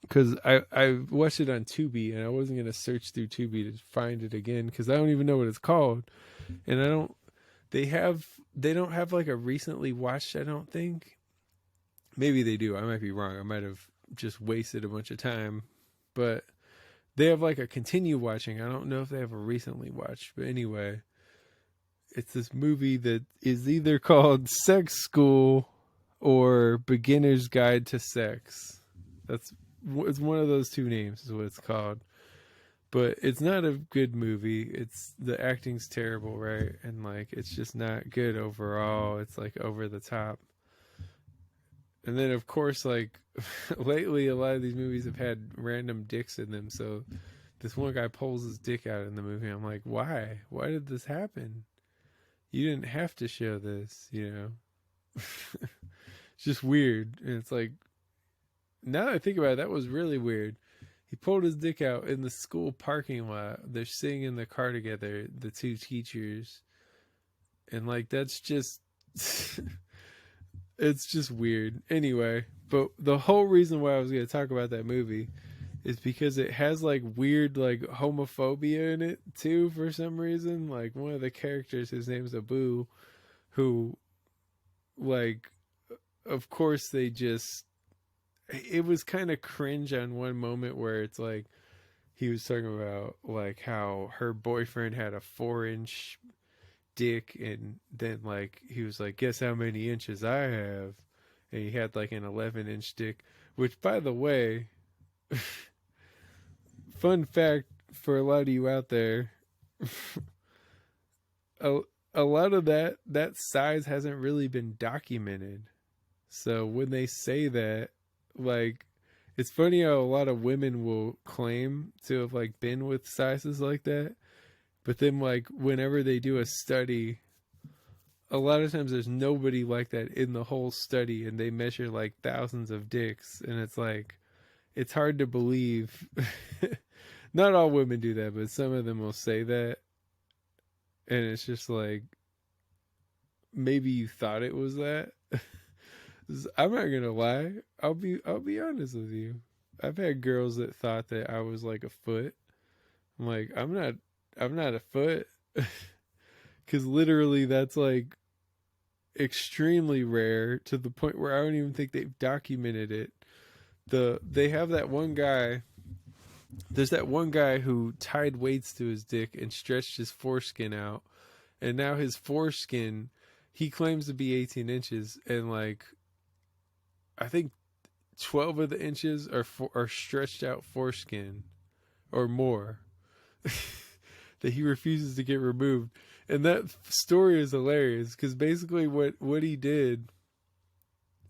because I watched it on Tubi, and I wasn't gonna search through Tubi to find it again because I don't even know what it's called, and I don't. They don't have like a recently watched. I don't think. Maybe they do. I might be wrong. I might have just wasted a bunch of time, but they have like a continue watching. I don't know if they have a recently watched, but anyway, it's this movie that is either called Sex School or Beginner's Guide to Sex. It's one of those two names is what it's called. But it's not a good movie. It's the acting's terrible, right? And like it's just not good overall. It's like over the top. And then of course like lately a lot of these movies have had random dicks in them. So this one guy pulls his dick out in the movie. I'm like, why? Why did this happen? You didn't have to show this, you know. It's just weird. And it's like now that I think about it, that was really weird. He pulled his dick out in the school parking lot. They're sitting in the car together, the two teachers. And like that's just it's just weird. Anyway, but the whole reason why I was going to talk about that movie is because it has like weird like homophobia in it too for some reason. Like one of the characters, his name's Abu, who like of course they just it was kind of cringe on one moment where it's like he was talking about like how her boyfriend had a 4-inch dick, and then like he was like, guess how many inches I have, and he had like an 11-inch dick, which by the way fun fact for a lot of you out there, a lot of that size hasn't really been documented. So when they say that, like it's funny how a lot of women will claim to have like been with sizes like that, but then like whenever they do a study, a lot of times there's nobody like that in the whole study, and they measure like thousands of dicks, and it's like it's hard to believe. Not all women do that, but some of them will say that, and it's just like maybe you thought it was that. I'm not gonna lie. I'll be honest with you. I've had girls that thought that I was like a foot. I'm like, I'm not a foot. Cause literally that's like extremely rare to the point where I don't even think they've documented it. They have that one guy. There's that one guy who tied weights to his dick and stretched his foreskin out, and now his foreskin, he claims to be 18 inches, and like I think 12 of the inches are stretched out foreskin or more that he refuses to get removed. And that story is hilarious because basically what he did,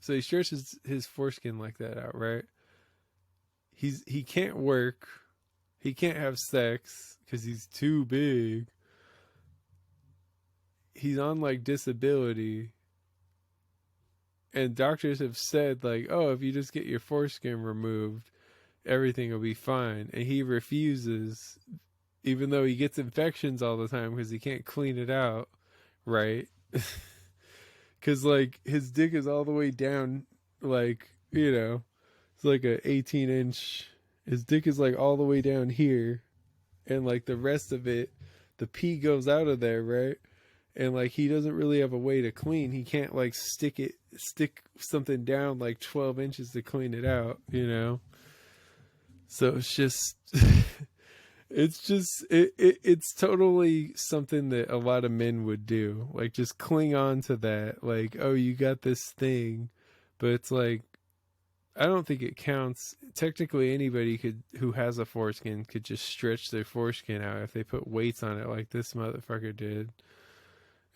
so he stretches his foreskin like that out, right? He can't work. He can't have sex because he's too big. He's on like disability. And doctors have said, like, oh, if you just get your foreskin removed, everything will be fine. And he refuses, even though he gets infections all the time because he can't clean it out, right? Because, like, his dick is all the way down, like, you know, it's like a 18-inch. His dick is, like, all the way down here. And, like, the rest of it, the pee goes out of there, right? And, like, he doesn't really have a way to clean. He can't, like, stick something down, like, 12 inches to clean it out, you know? So it's just... it's totally something that a lot of men would do, like just cling on to that, like, oh, you got this thing, but it's like, I don't think it counts. Technically anybody who has a foreskin could just stretch their foreskin out if they put weights on it like this motherfucker did.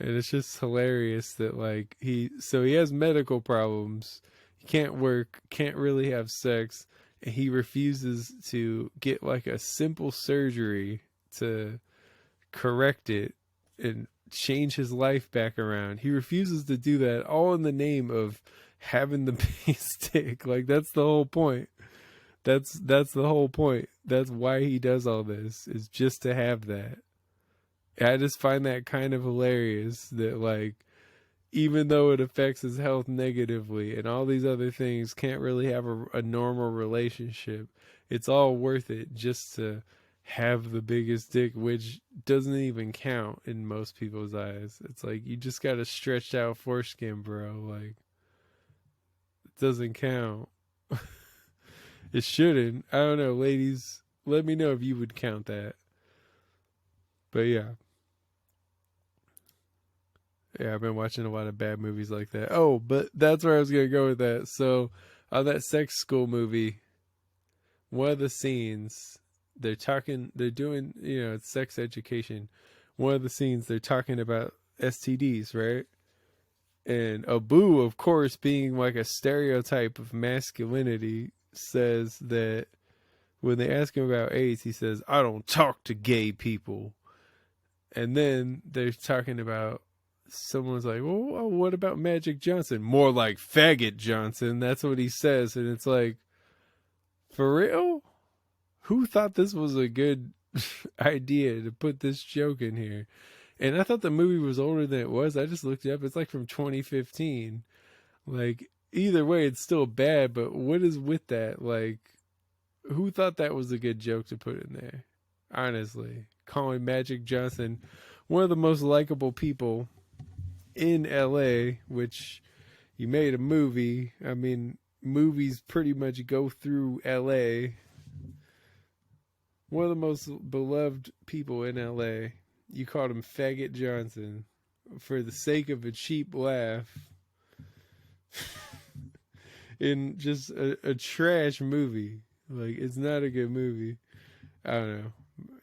And it's just hilarious that, like, he has medical problems, he can't work, can't really have sex, and he refuses to get, like, a simple surgery to correct it and change his life back around. He refuses to do that, all in the name of having the base stick. Like, that's the whole point. That's the whole point. That's why he does all this, is just to have that. I just find that kind of hilarious that, like, even though it affects his health negatively and all these other things, can't really have a normal relationship, it's all worth it just to have the biggest dick, which doesn't even count in most people's eyes. It's like, you just got a stretched out foreskin, bro. Like, it doesn't count. It shouldn't. I don't know, ladies. Let me know if you would count that. But yeah. Yeah, I've been watching a lot of bad movies like that. Oh, but that's where I was going to go with that. So, on that sex school movie, one of the scenes, they're doing, it's sex education. One of the scenes, they're talking about STDs, right? And Abu, of course, being like a stereotype of masculinity, says that when they ask him about AIDS, he says, I don't talk to gay people. And then they're talking about, someone's like, well, what about Magic Johnson? More like Faggot Johnson. That's what he says. And it's like, for real? Who thought this was a good idea to put this joke in here? And I thought the movie was older than it was. I just looked it up. It's like from 2015. Like, either way, it's still bad, but what is with that? Like, who thought that was a good joke to put in there? Honestly, calling Magic Johnson one of the most likable people in LA, which you made a movie. I mean, movies pretty much go through LA. One of the most beloved people in LA. You called him Faggot Johnson for the sake of a cheap laugh in just a trash movie. Like, it's not a good movie. I don't know.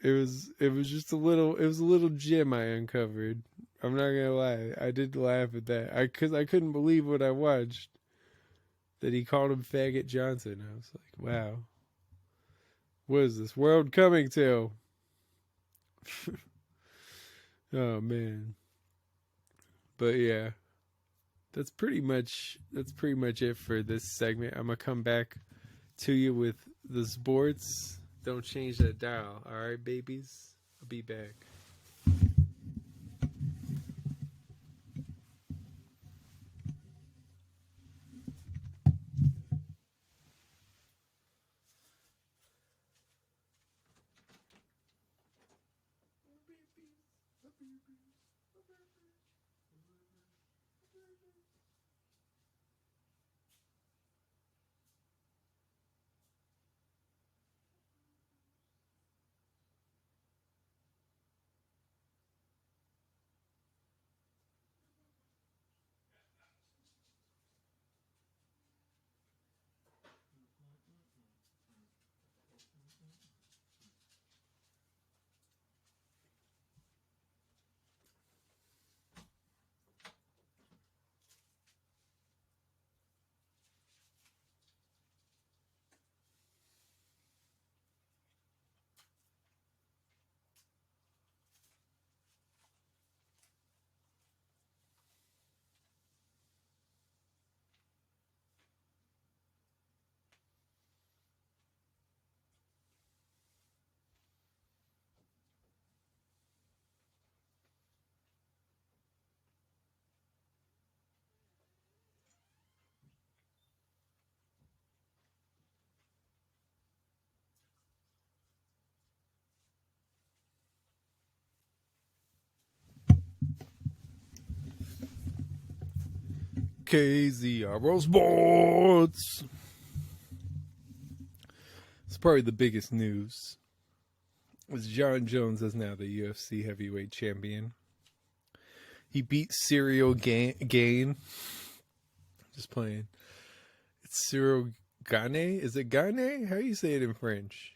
It was just a little gem I uncovered. I'm not gonna lie, I did laugh at that. Because I couldn't believe what I watched. That he called him Faggot Johnson. I was like, wow. What is this world coming to? Oh man. But yeah. That's pretty much it for this segment. I'm gonna come back to you with the sports. Don't change that dial, alright, babies? I'll be back. KZRO Sports. It's probably the biggest news. Was John Jones is now the UFC heavyweight champion. He beat Cyril Gain. Just playing. It's Cyril Gane? Is it Gane? How do you say it in French?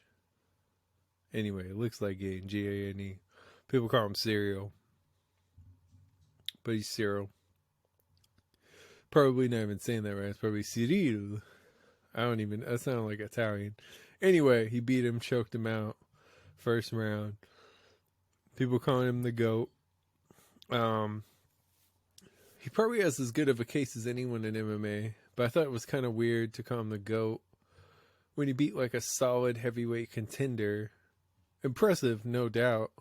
Anyway, it looks like Gain. Gane. People call him Cyril. But he's Cyril. Probably not even saying that right. It's probably Cyril. That sounded like Italian. Anyway, he beat him, choked him out. First round. People calling him the GOAT. He probably has as good of a case as anyone in MMA. But I thought it was kind of weird to call him the GOAT when he beat like a solid heavyweight contender. Impressive, no doubt.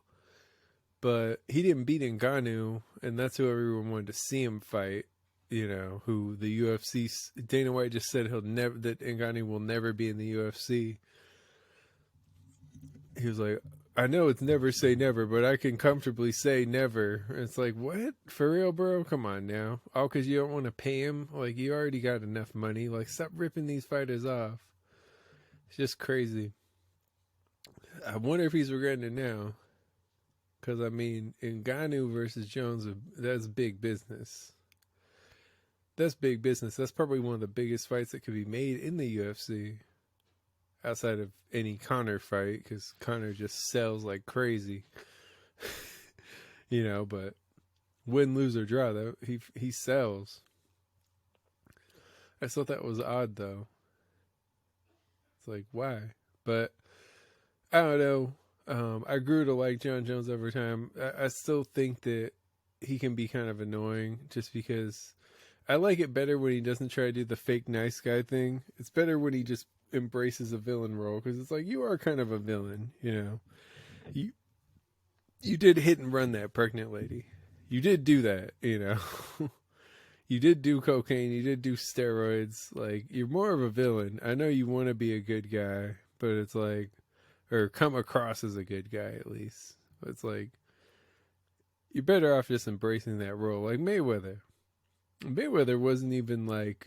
But he didn't beat Ngannou, and that's who everyone wanted to see him fight. You know, who the UFC, Dana White just said that Ngannou will never be in the UFC. He was like, I know it's never say never, but I can comfortably say never. It's like, what? For real, bro? Come on now. All because you don't want to pay him? Like, you already got enough money. Like, stop ripping these fighters off. It's just crazy. I wonder if he's regretting it now. Because, I mean, Ngannou versus Jones, that's big business. That's big business. That's probably one of the biggest fights that could be made in the UFC. Outside of any Conor fight, because Conor just sells like crazy. You know, but win, lose, or draw, though, he sells. I thought that was odd, though. It's like, why? But, I don't know. I grew to like John Jones over time. I still think that he can be kind of annoying, just because I like it better when he doesn't try to do the fake nice guy thing. It's better when he just embraces a villain role, because it's like, you are kind of a villain, you know. You did hit and run that pregnant lady. You did do that, you know. You did do cocaine, you did do steroids. Like, you're more of a villain. I know you want to be a good guy, but it's like, or come across as a good guy at least. But it's like, you're better off just embracing that role. Like Mayweather. Mayweather wasn't even like,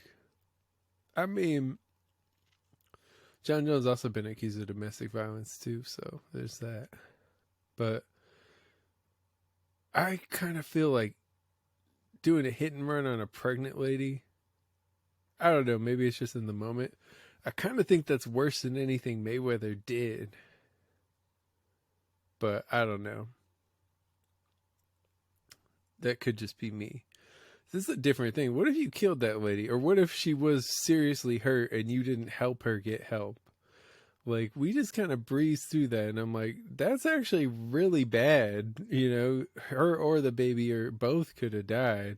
I mean, John Jones also been accused of domestic violence too, so there's that. But I kind of feel like doing a hit and run on a pregnant lady, I don't know, maybe it's just in the moment. I kind of think that's worse than anything Mayweather did. But I don't know. That could just be me. This is a different thing. What if you killed that lady? Or what if she was seriously hurt and you didn't help her get help? Like, we just kind of breezed through that. And I'm like, that's actually really bad. You know, her or the baby or both could have died.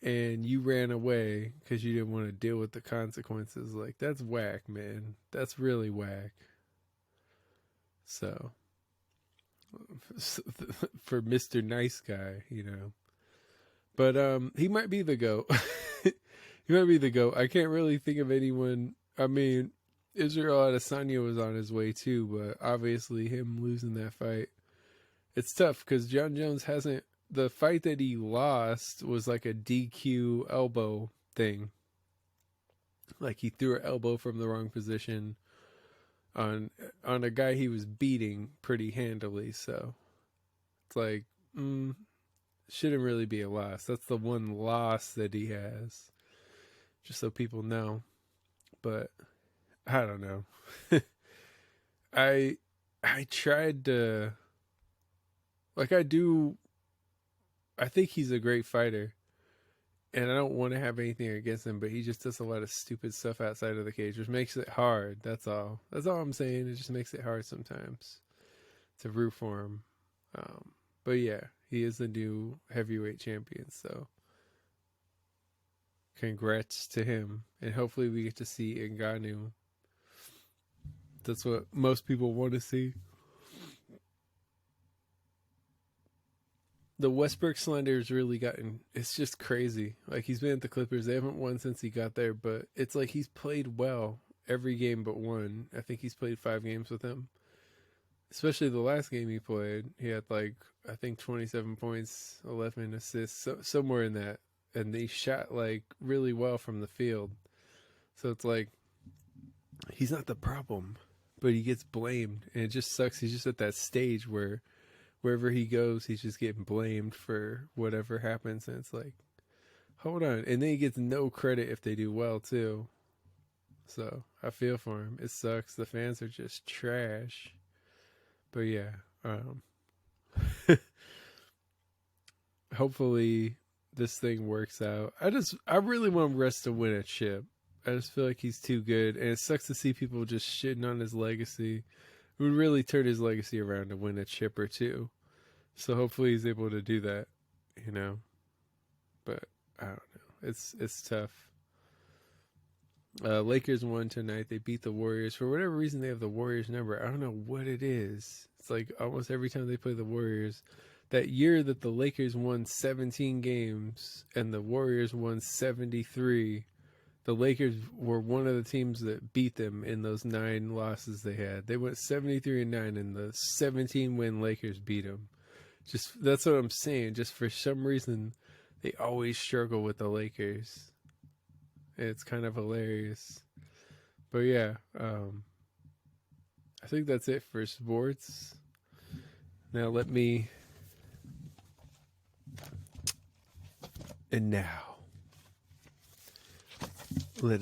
And you ran away because you didn't want to deal with the consequences. Like, that's whack, man. That's really whack. So, for Mr. Nice Guy, you know. But he might be the GOAT. He might be the GOAT. I can't really think of anyone. I mean, Israel Adesanya was on his way too, but obviously him losing that fight, it's tough because John Jones hasn't. The fight that he lost was like a DQ elbow thing. Like, he threw an elbow from the wrong position on a guy he was beating pretty handily. So it's like, shouldn't really be a loss. That's the one loss that he has, just so people know. But I don't know. I tried to, like, I think he's a great fighter, and I don't want to have anything against him, but he just does a lot of stupid stuff outside of the cage, which makes it hard. That's all I'm saying. It just makes it hard sometimes to root for him. But yeah, he is the new heavyweight champion, so congrats to him. And hopefully we get to see Ngannou. That's what most people want to see. The Westbrook Slender's really gotten, it's just crazy. Like, he's been at the Clippers. They haven't won since he got there, but it's like he's played well every game but one. I think he's played 5 games with him. Especially the last game he played. He had, like, I think 27 points, 11 assists, somewhere in that and they shot like really well from the field. So it's like he's not the problem, but he gets blamed, and it just sucks. He's just at that stage where wherever he goes, he's just getting blamed for whatever happens, and it's like, hold on. And then he gets no credit if they do well too. So I feel for him. It sucks. The fans are just trash. But yeah, hopefully this thing works out. I really want Russ to win a chip. I just feel like he's too good, and it sucks to see people just shitting on his legacy. It would really turn his legacy around to win a chip or two. So hopefully he's able to do that, you know. But I don't know. It's tough. Lakers won tonight. They beat the Warriors. For whatever reason, they have the Warriors number. I don't know what it is. It's like almost every time they play the Warriors. That year that the Lakers won 17 games and the Warriors won 73, the Lakers were one of the teams that beat them in those 9 losses they had. They went 73-9, and the 17-win Lakers beat them. Just that's what I'm saying. Just for some reason, they always struggle with the Lakers. It's kind of hilarious. But yeah, I think that's it for sports. Now let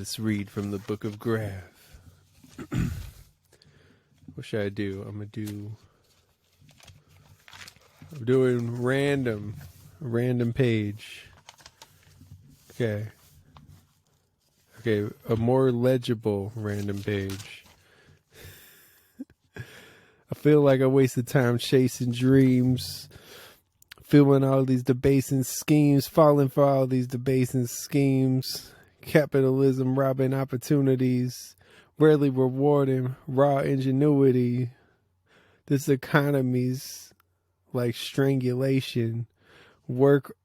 us read from the book of Grav. What should I do? I'm doing random page. Okay, a more legible random page. I feel like I wasted time chasing dreams, feeling all these debasing schemes, falling for all these debasing schemes. Capitalism robbing opportunities, rarely rewarding raw ingenuity. This economy's like strangulation. Work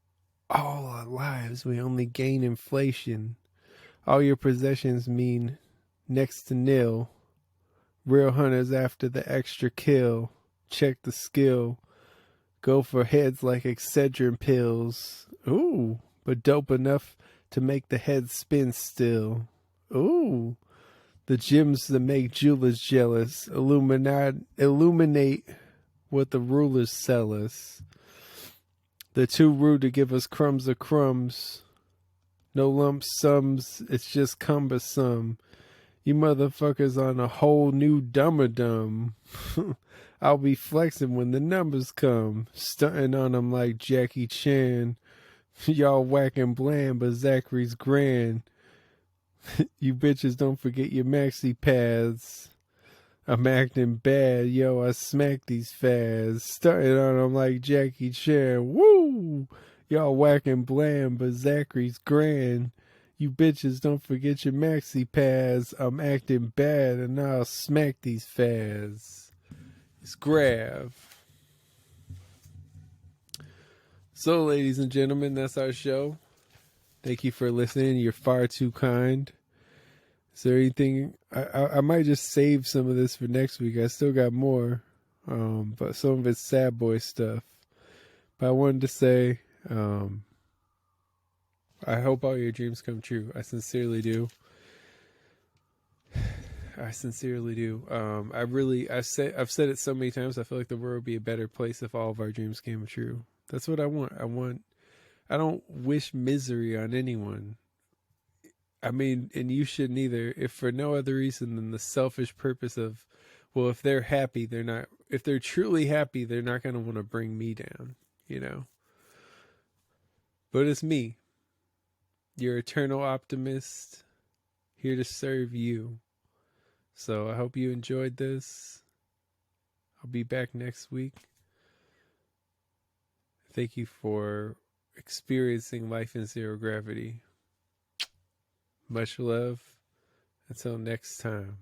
all our lives, we only gain inflation. All your possessions mean next to nil. Real hunters after the extra kill. Check the skill. Go for heads like Excedrin pills. Ooh, but dope enough to make the head spin still. Ooh, the gems that make jewelers jealous. Illuminate what the rulers sell us. They're too rude to give us crumbs of crumbs. No lump sums, it's just cumbersome. You motherfuckers on a whole new dumb. I'll be flexing when the numbers come. Stunting on them like Jackie Chan. Y'all whacking bland, but Zachary's grand. You bitches don't forget your maxi pads. I'm acting bad, yo, I smack these fads. Stunting on them like Jackie Chan. Woo! Y'all whacking bland, but Zachary's grand. You bitches don't forget your maxi pads. I'm acting bad, and I'll smack these fads. It's Grav. So, ladies and gentlemen, that's our show. Thank you for listening. You're far too kind. Is there anything? I might just save some of this for next week. I still got more, but some of it's sad boy stuff. But I wanted to say, I hope all your dreams come true. I sincerely do. I've said it so many times. I feel like the world would be a better place if all of our dreams came true. That's what I want. I don't wish misery on anyone. I mean, and you shouldn't either, if for no other reason than the selfish purpose of, well, if they're happy, if they're truly happy, they're not going to want to bring me down, you know? But it's me, your eternal optimist, here to serve you. So I hope you enjoyed this. I'll be back next week. Thank you for experiencing life in zero gravity. Much love. Until next time.